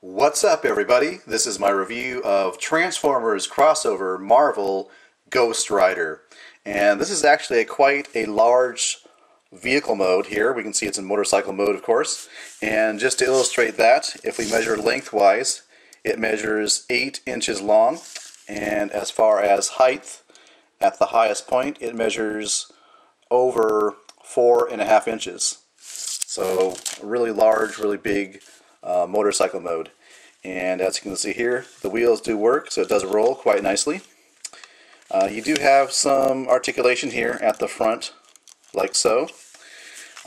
What's up, everybody? This is my review of Transformers crossover Marvel Ghost Rider. And this is actually quite a large vehicle mode here. We can see it's in motorcycle mode, of course. And just to illustrate that, if we measure lengthwise, it measures 8 inches long. And as far as height, at the highest point, it measures over 4.5 inches. So really large, really big motorcycle mode. And as you can see here, the wheels do work, so it does roll quite nicely. You do have some articulation here at the front, like so.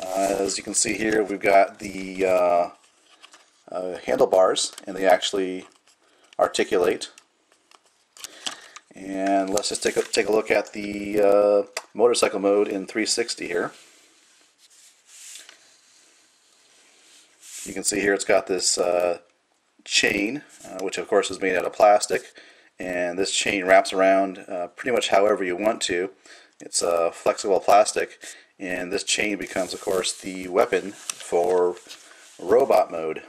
As you can see here, we've got the handlebars, and they actually articulate. And let's just take a look at the motorcycle mode in 360 here. You can see here it's got this chain, which of course is made out of plastic, and this chain wraps around pretty much however you want to. It's flexible plastic, and this chain becomes, of course, the weapon for robot mode.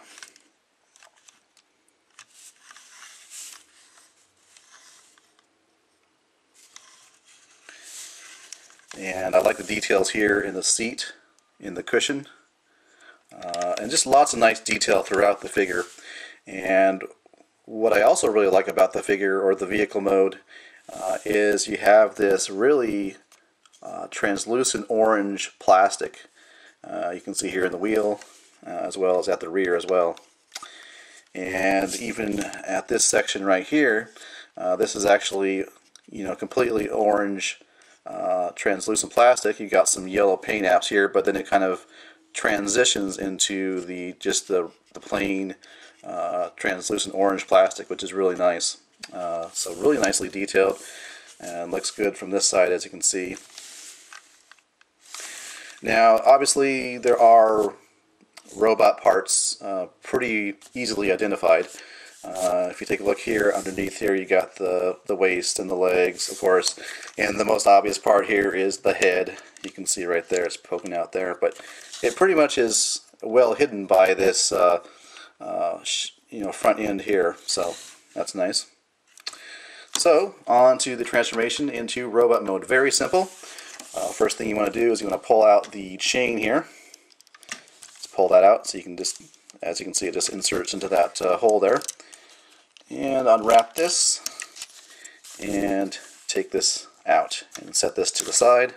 And I like the details here in the seat, in the cushion. And just lots of nice detail throughout the figure. And what I also really like about the figure, or the vehicle mode, is you have this really translucent orange plastic. You can see here in the wheel, as well as at the rear as well. And even at this section right here, this is actually, completely orange translucent plastic. You got some yellow paint apps here, but then it kind of transitions into the plain translucent orange plastic, which is really nice. So really nicely detailed, and looks good from this side, as you can see. Now obviously there are robot parts pretty easily identified. If you take a look here, underneath here you got the waist and the legs, of course, and the most obvious part here is the head. You can see right there, it's poking out there, but it pretty much is well hidden by this front end here, so that's nice. So on to the transformation into robot mode. Very simple. First thing you want to do is you want to pull out the chain here. Let's pull that out so you can just, as you can see, it just inserts into that hole there. And unwrap this and take this out and set this to the side.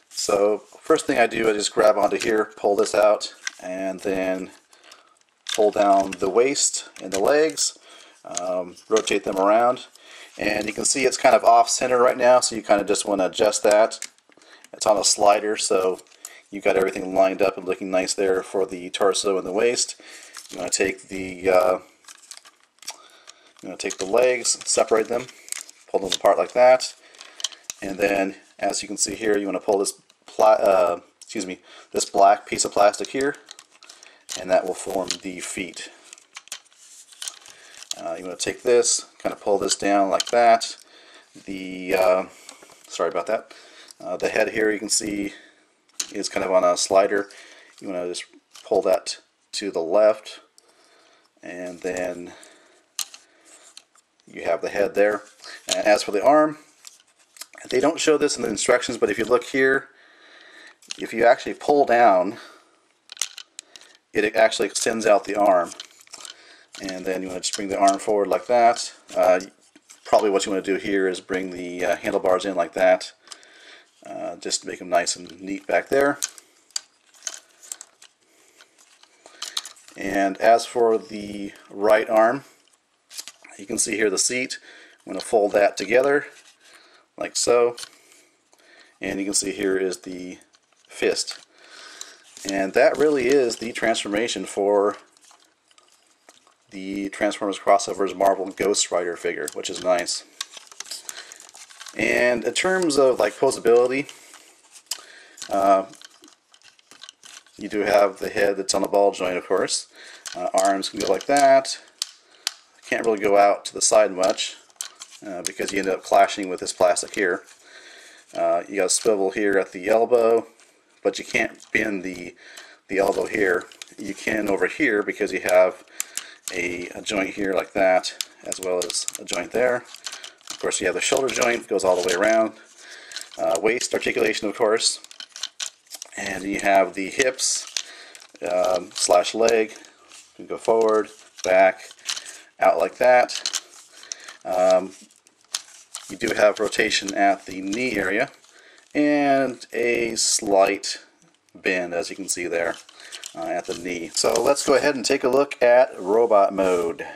So first thing I do, I just grab onto here, pull this out, and then pull down the waist and the legs, rotate them around, and you can see it's kind of off center right now, so you kind of just want to adjust that. It's on a slider, so you've got everything lined up and looking nice there for the torso and the waist. You want to take the legs, separate them, pull them apart like that, and then as you can see here, you want to pull this this black piece of plastic here, and that will form the feet. You want to take this, kind of pull this down like that. Sorry about that. The head here, you can see, is kind of on a slider. You want to just pull that to the left, and then you have the head there. And as for the arm, they don't show this in the instructions, but if you look here, if you actually pull down, it actually extends out the arm. And then you want to just bring the arm forward like that. Probably what you want to do here is bring the handlebars in like that, just to make them nice and neat back there. And as for the right arm, you can see here the seat. I'm going to fold that together like so, and you can see here is the fist. And that really is the transformation for the Transformers Crossovers Marvel Ghost Rider figure, which is nice. And in terms of like posability, you do have the head that's on a ball joint, of course. Arms can go like that. Can't really go out to the side much because you end up clashing with this plastic here. You got a swivel here at the elbow, but you can't bend the the elbow here. You can over here because you have a joint here like that, as well as a joint there. Of course, you have the shoulder joint, goes all the way around. Waist articulation, of course. And you have the hips slash leg. You can go forward, back, out like that. You do have rotation at the knee area and a slight bend, as you can see there, at the knee. So let's go ahead and take a look at robot mode.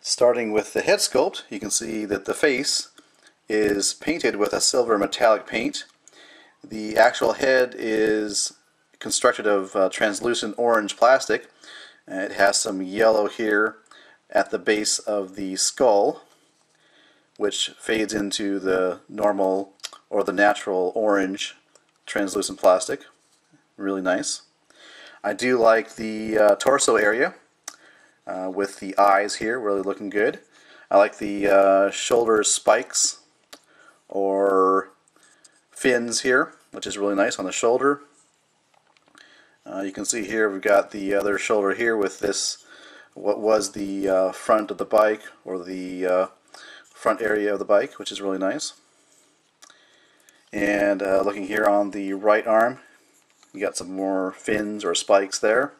Starting with the head sculpt, you can see that the face is painted with a silver metallic paint. The actual head is constructed of translucent orange plastic. It has some yellow here at the base of the skull, which fades into the normal or the natural orange translucent plastic. Really nice. I do like the torso area with the eyes here, really looking good. I like the shoulder spikes or fins here, which is really nice on the shoulder. You can see here we've got the other shoulder here with this, what was the front of the bike, or the front area of the bike, which is really nice. And looking here on the right arm, you got some more fins or spikes there.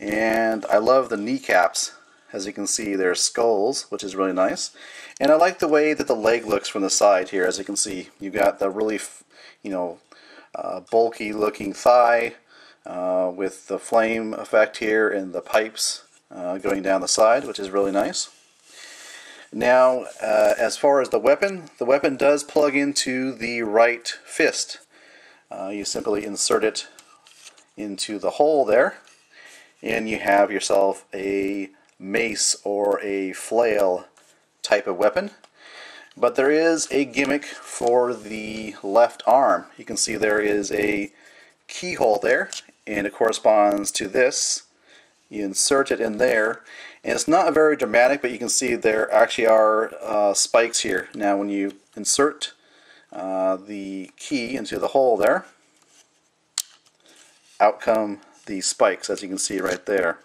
And I love the kneecaps. As you can see, they're skulls, which is really nice. And I like the way that the leg looks from the side here. As you can see, you've got the really, bulky looking thigh with the flame effect here and the pipes going down the side, which is really nice. Now, as far as the weapon does plug into the right fist. You simply insert it into the hole there, and you have yourself a mace or a flail type of weapon. But there is a gimmick for the left arm. You can see there is a keyhole there, and it corresponds to this. You insert it in there, and it's not very dramatic, but you can see there actually are spikes here. Now when you insert the key into the hole there, out come the spikes, as you can see right there.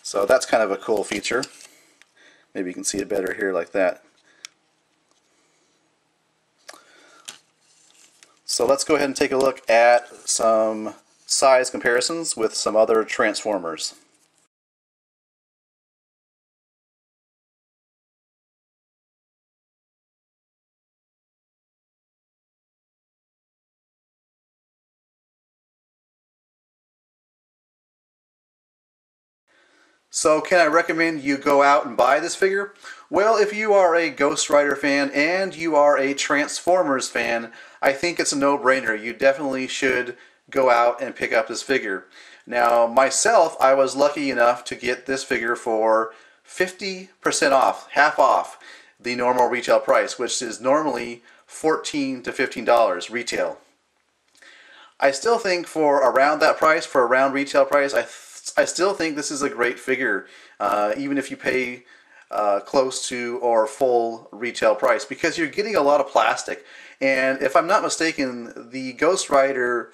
So that's kind of a cool feature. Maybe you can see it better here like that. So let's go ahead and take a look at some size comparisons with some other Transformers. So can I recommend you go out and buy this figure? Well, if you are a Ghost Rider fan and you are a Transformers fan, I think it's a no-brainer. You definitely should go out and pick up this figure. Now, myself, I was lucky enough to get this figure for 50% off, half off the normal retail price, which is normally $14 to $15 retail. I still think for around that price, for around retail price, I still think this is a great figure, even if you pay close to or full retail price, because you're getting a lot of plastic. And if I'm not mistaken, the Ghost Rider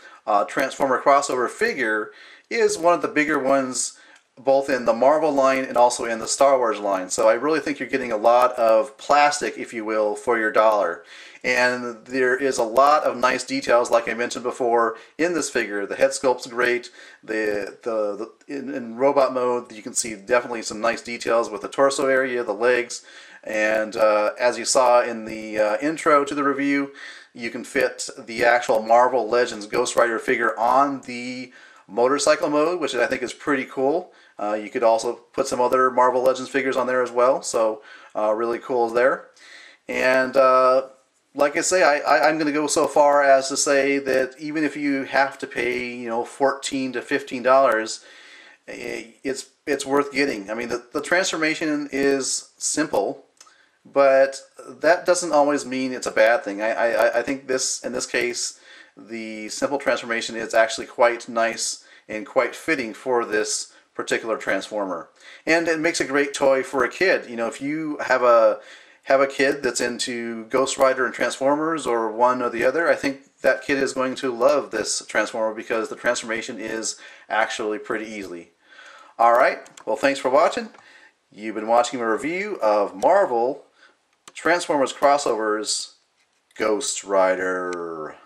Transformer crossover figure is one of the bigger ones, both in the Marvel line and also in the Star Wars line. So I really think you're getting a lot of plastic, if you will, for your dollar. And there is a lot of nice details, like I mentioned before, in this figure. The head sculpt's great. In robot mode, you can see definitely some nice details with the torso area, the legs, and as you saw in the intro to the review, you can fit the actual Marvel Legends Ghost Rider figure on the motorcycle mode, which I think is pretty cool. You could also put some other Marvel Legends figures on there as well, so really cool there. And like I say, I'm going to go so far as to say that even if you have to pay, $14 to $15, it's worth getting. I mean, the transformation is simple, but that doesn't always mean it's a bad thing. I think in this case, the simple transformation is actually quite nice and quite fitting for this particular Transformer. And it makes a great toy for a kid. You know, if you have a kid that's into Ghost Rider and Transformers, or one or the other, I think that kid is going to love this Transformer because the transformation is actually pretty easy. Alright, well, thanks for watching. You've been watching a review of Marvel Transformers Crossovers Ghost Rider.